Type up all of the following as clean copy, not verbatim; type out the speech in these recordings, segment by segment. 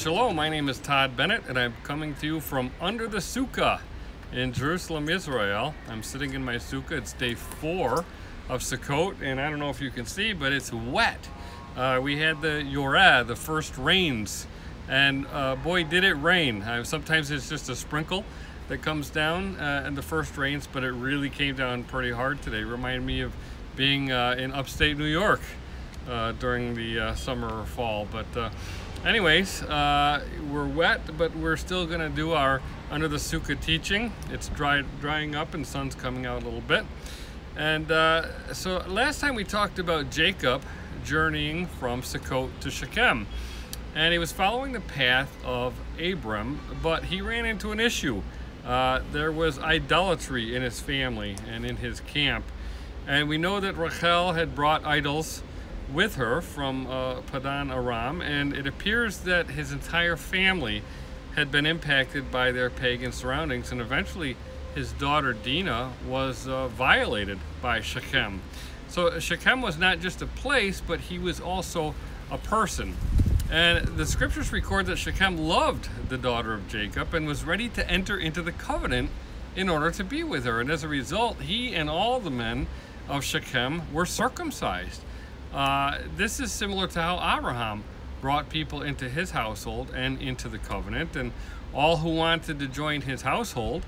Shalom, my name is Todd Bennett, and I'm coming to you from under the Succa in Jerusalem, Israel. I'm sitting in my Succa. It's day 4 of Succot, and I don't know if you can see, but it's wet. We had the Yoreh, the first rains, and boy, did it rain. Sometimes it's just a sprinkle that comes down in the first rains, but it really came down pretty hard today. It reminded me of being in upstate New York during the summer or fall. But anyways, we're wet, but we're still going to do our under the Succa teaching. It's drying up and sun's coming out a little bit. And so last time we talked about Jacob journeying from Succot to Shechem. And he was following the path of Abram, but he ran into an issue. There was idolatry in his family and in his camp. And we know that Rachel had brought idols with her from Padan Aram, and it appears that his entire family had been impacted by their pagan surroundings, and eventually his daughter Dinah was violated by Shechem. So Shechem was not just a place, but he was also a person. And the scriptures record that Shechem loved the daughter of Jacob and was ready to enter into the covenant in order to be with her. And as a result, he and all the men of Shechem were circumcised. This is similar to how Abraham brought people into his household and into the covenant, and all who wanted to join his household,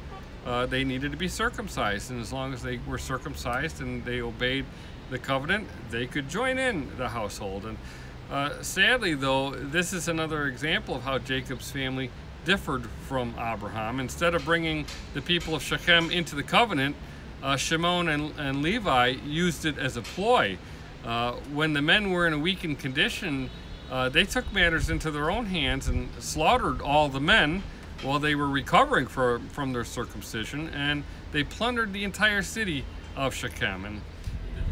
they needed to be circumcised, and as long as they were circumcised and they obeyed the covenant, they could join in the household. And sadly though, this is another example of how Jacob's family differed from Abraham. Instead of bringing the people of Shechem into the covenant, Shimon and Levi used it as a ploy. When the men were in a weakened condition, they took matters into their own hands and slaughtered all the men while they were recovering from their circumcision, and they plundered the entire city of Shechem. And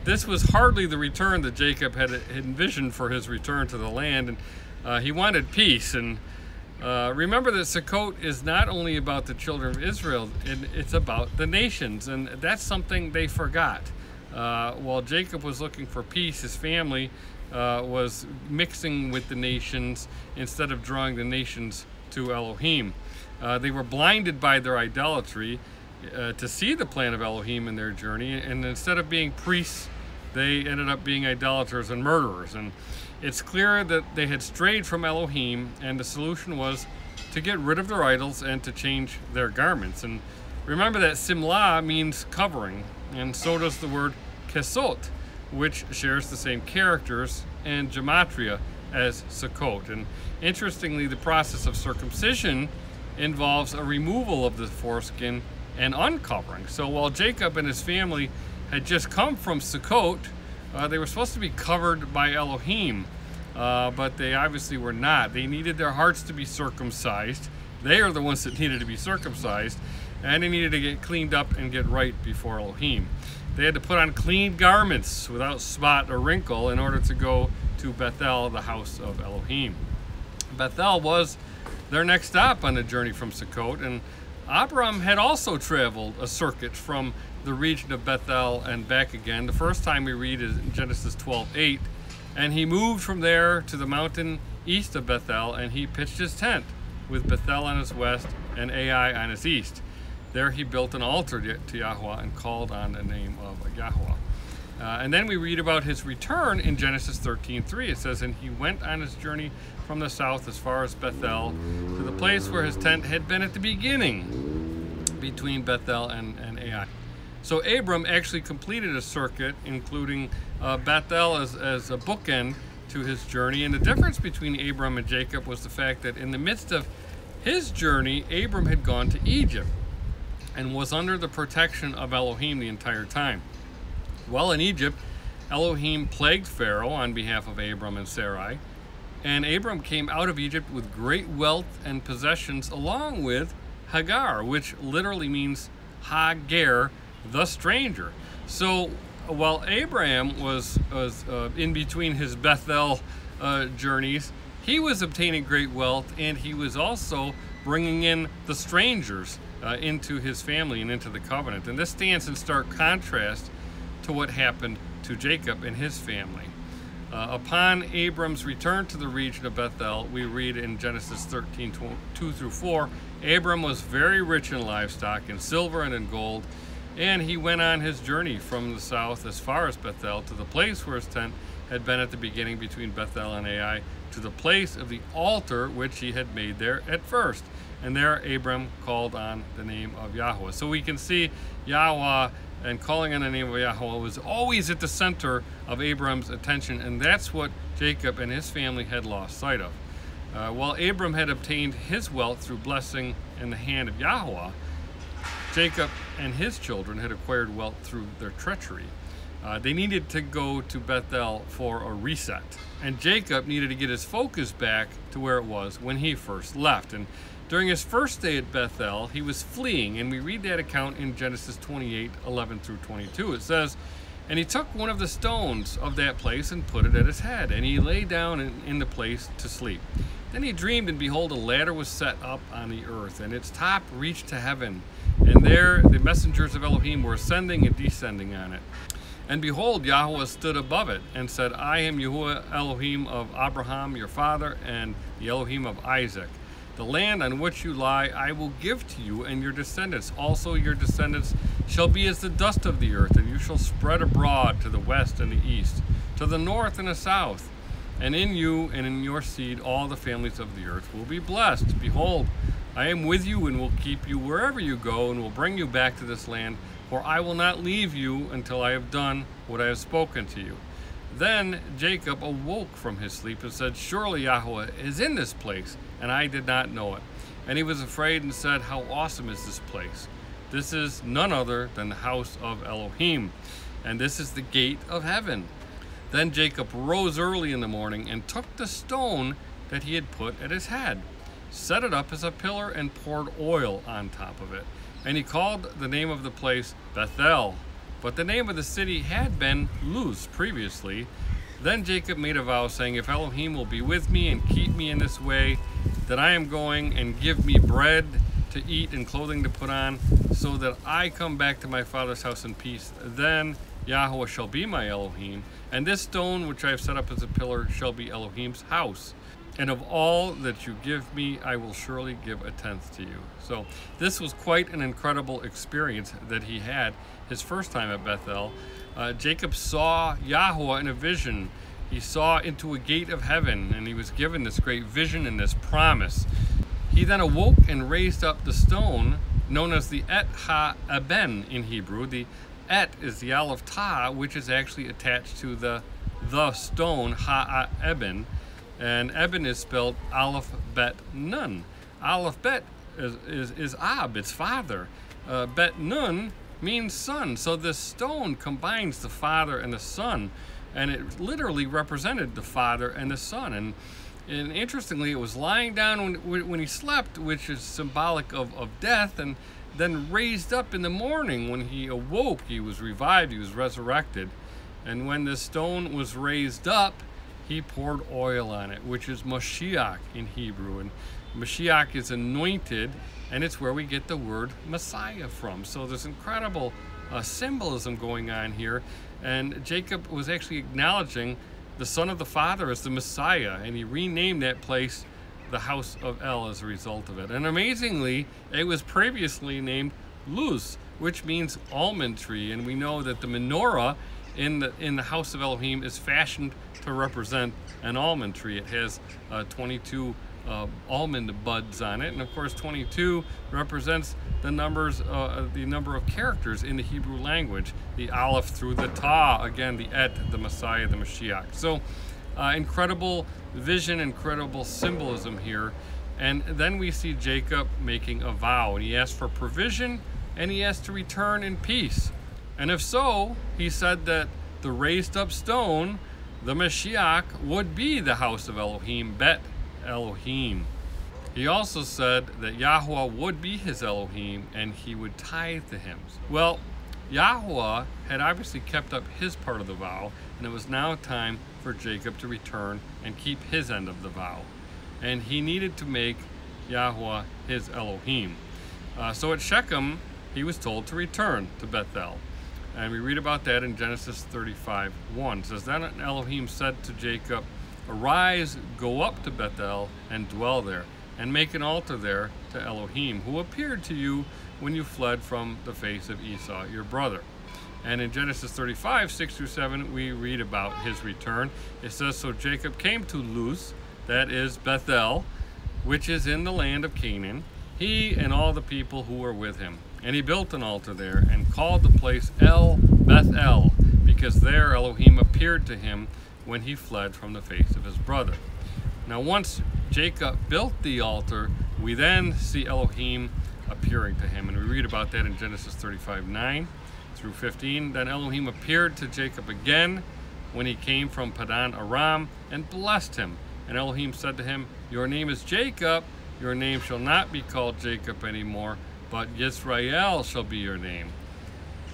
this was hardly the return that Jacob had envisioned for his return to the land, and he wanted peace. And remember that Succot is not only about the children of Israel, it's about the nations, and that's something they forgot. While Jacob was looking for peace, his family was mixing with the nations instead of drawing the nations to Elohim. They were blinded by their idolatry to see the plan of Elohim in their journey, and instead of being priests, they ended up being idolaters and murderers. And it's clear that they had strayed from Elohim, and the solution was to get rid of their idols and to change their garments. And remember that Simlah means covering, and so does the word Kesot, which shares the same characters and gematria as Succot. And interestingly, the process of circumcision involves a removal of the foreskin and uncovering. So while Jacob and his family had just come from Succot, they were supposed to be covered by Elohim, but they obviously were not. They needed their hearts to be circumcised. They are the ones that needed to be circumcised, and they needed to get cleaned up and get right before Elohim. They had to put on clean garments without spot or wrinkle in order to go to Bethel, the house of Elohim. Bethel was their next stop on the journey from Succot, and Abram had also traveled a circuit from the region of Bethel and back again. The first time we read is in Genesis 12:8, and he moved from there to the mountain east of Bethel, and he pitched his tent with Bethel on his west and Ai on his east. There he built an altar to Yahweh and called on the name of Yahweh. And then we read about his return in Genesis 13:3. It says, and he went on his journey from the south as far as Bethel, to the place where his tent had been at the beginning, between Bethel and Ai. So Abram actually completed a circuit, including Bethel as a bookend to his journey. And the difference between Abram and Jacob was the fact that in the midst of his journey, Abram had gone to Egypt and was under the protection of Elohim the entire time. While in Egypt, Elohim plagued Pharaoh on behalf of Abram and Sarai, and Abram came out of Egypt with great wealth and possessions, along with Hagar, which literally means Hagar, the stranger. So while Abraham was in between his Bethel journeys, he was obtaining great wealth, and he was also bringing in the strangers into his family and into the covenant. And this stands in stark contrast to what happened to Jacob and his family. Upon Abram's return to the region of Bethel, we read in Genesis 13, 2 through 4, Abram was very rich in livestock, in silver and in gold, and he went on his journey from the south as far as Bethel to the place where his tent had been at the beginning between Bethel and Ai, to the place of the altar which he had made there at first. And there Abram called on the name of Yahweh. So we can see Yahweh and calling on the name of Yahweh was always at the center of Abram's attention, and that's what Jacob and his family had lost sight of. While Abram had obtained his wealth through blessing in the hand of Yahweh, Jacob and his children had acquired wealth through their treachery. They needed to go to Bethel for a reset, and Jacob needed to get his focus back to where it was when he first left. And during his first day at Bethel, he was fleeing, and we read that account in Genesis 28, 11 through 22. It says, "And he took one of the stones of that place and put it at his head, and he lay down in the place to sleep. Then he dreamed, and behold, a ladder was set up on the earth, and its top reached to heaven. And there the messengers of Elohim were ascending and descending on it. And behold, Yahweh stood above it and said, I am Yahuwah Elohim of Abraham your father, and the Elohim of Isaac. The land on which you lie I will give to you and your descendants. Also your descendants shall be as the dust of the earth, and you shall spread abroad to the west and the east, to the north and the south. And in you and in your seed all the families of the earth will be blessed. Behold, I am with you and will keep you wherever you go, and will bring you back to this land, for I will not leave you until I have done what I have spoken to you. Then Jacob awoke from his sleep and said, Surely Yahweh is in this place, and I did not know it. And he was afraid and said, How awesome is this place! This is none other than the house of Elohim, and this is the gate of heaven. Then Jacob rose early in the morning and took the stone that he had put at his head, set it up as a pillar, and poured oil on top of it. And he called the name of the place Bethel, but the name of the city had been Luz previously. Then Jacob made a vow, saying, If Elohim will be with me and keep me in this way that I am going, and give me bread to eat and clothing to put on, so that I come back to my father's house in peace, then Yahweh shall be my Elohim, and this stone which I have set up as a pillar shall be Elohim's house. And of all that you give me, I will surely give a tenth to you. So this was quite an incredible experience that he had his first time at Bethel. Jacob saw Yahweh in a vision. He saw into a gate of heaven, and he was given this great vision and this promise. He then awoke and raised up the stone known as the Et Ha-Eben in Hebrew. The Et is the Aleph Ta, which is actually attached to the stone Ha-Eben. And Eben is spelled Aleph Bet Nun. Aleph Bet is Ab, it's father. Bet Nun means son. So this stone combines the father and the son, and it literally represented the father and the son. And interestingly, it was lying down when he slept, which is symbolic of death, and then raised up in the morning. When he awoke, he was revived, he was resurrected. And when this stone was raised up, he poured oil on it, which is Mashiach in Hebrew. And Mashiach is anointed, and it's where we get the word Messiah from. So there's incredible symbolism going on here. And Jacob was actually acknowledging the son of the father as the Messiah, and he renamed that place the house of El as a result of it. And amazingly, it was previously named Luz, which means almond tree. And we know that the menorah in the house of Elohim is fashioned to represent an almond tree. It has 22 almond buds on it, and of course 22 represents the number of characters in the Hebrew language, the Aleph through the Ta, again the Et, the Messiah, the Mashiach. So incredible vision, incredible symbolism here. And then we see Jacob making a vow, and he asked for provision, and he asked to return in peace. And if so, he said that the raised up stone, the Mashiach, would be the house of Elohim, Bet Elohim. He also said that Yahweh would be his Elohim, and he would tithe to him. Well, Yahweh had obviously kept up his part of the vow, and it was now time for Jacob to return and keep his end of the vow. And he needed to make Yahweh his Elohim. So at Shechem, he was told to return to Bethel. And we read about that in Genesis 35:1. It says, Then Elohim said to Jacob, Arise, go up to Bethel and dwell there, and make an altar there to Elohim, who appeared to you when you fled from the face of Esau, your brother. And in Genesis 35:6-7, we read about his return. It says, So Jacob came to Luz, that is Bethel, which is in the land of Canaan, he and all the people who were with him. And he built an altar there and called the place El Bethel, because there Elohim appeared to him when he fled from the face of his brother. Now once Jacob built the altar, we then see Elohim appearing to him. And we read about that in Genesis 35:9-15. Then Elohim appeared to Jacob again when he came from Padan Aram and blessed him. And Elohim said to him, Your name is Jacob. Your name shall not be called Jacob anymore, but Yisrael shall be your name.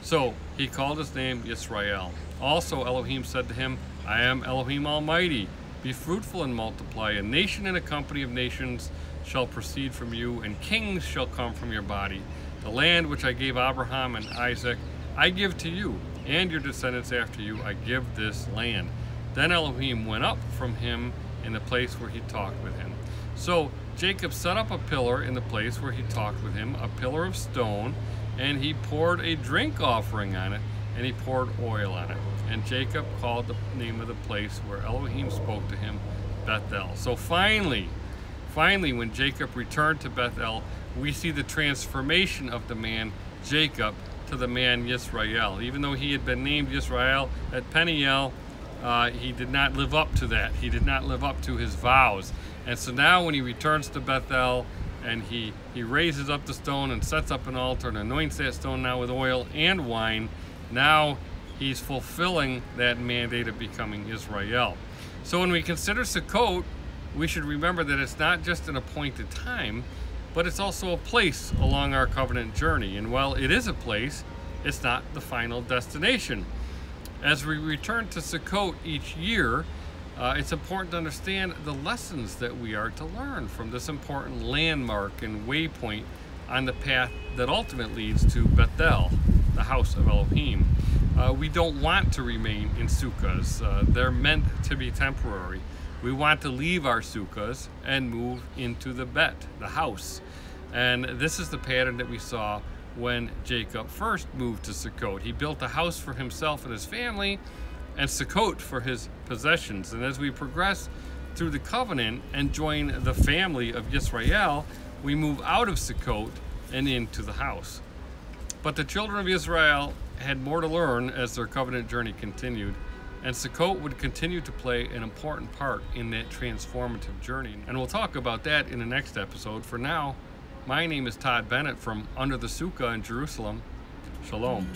So he called his name Yisrael. Also Elohim said to him, I am Elohim Almighty. Be fruitful and multiply. A nation and a company of nations shall proceed from you, and kings shall come from your body. The land which I gave Abraham and Isaac, I give to you, and your descendants after you, I give this land. Then Elohim went up from him in the place where he talked with him. So Jacob set up a pillar in the place where he talked with him, a pillar of stone, and he poured a drink offering on it, and he poured oil on it. And Jacob called the name of the place where Elohim spoke to him Bethel. So finally, when Jacob returned to Bethel, we see the transformation of the man Jacob to the man Yisrael. Even though he had been named Yisrael at Peniel, he did not live up to that. He did not live up to his vows. And so now when he returns to Bethel and he raises up the stone and sets up an altar and anoints that stone now with oil and wine, now he's fulfilling that mandate of becoming Israel. So when we consider Succot, we should remember that it's not just an appointed time, but it's also a place along our covenant journey. And while it is a place, it's not the final destination. As we return to Succot each year, it's important to understand the lessons that we are to learn from this important landmark and waypoint on the path that ultimately leads to Bethel, the house of Elohim. We don't want to remain in sukkahs. They're meant to be temporary. We want to leave our sukkahs and move into the bet, the house. And this is the pattern that we saw when Jacob first moved to Succot. He built a house for himself and his family, and Succot for his possessions. And as we progress through the covenant and join the family of Yisrael, we move out of Succot and into the house. But the children of Israel had more to learn as their covenant journey continued, and Succot would continue to play an important part in that transformative journey. And we'll talk about that in the next episode. For now, my name is Todd Bennett from Under the Succa in Jerusalem. Shalom.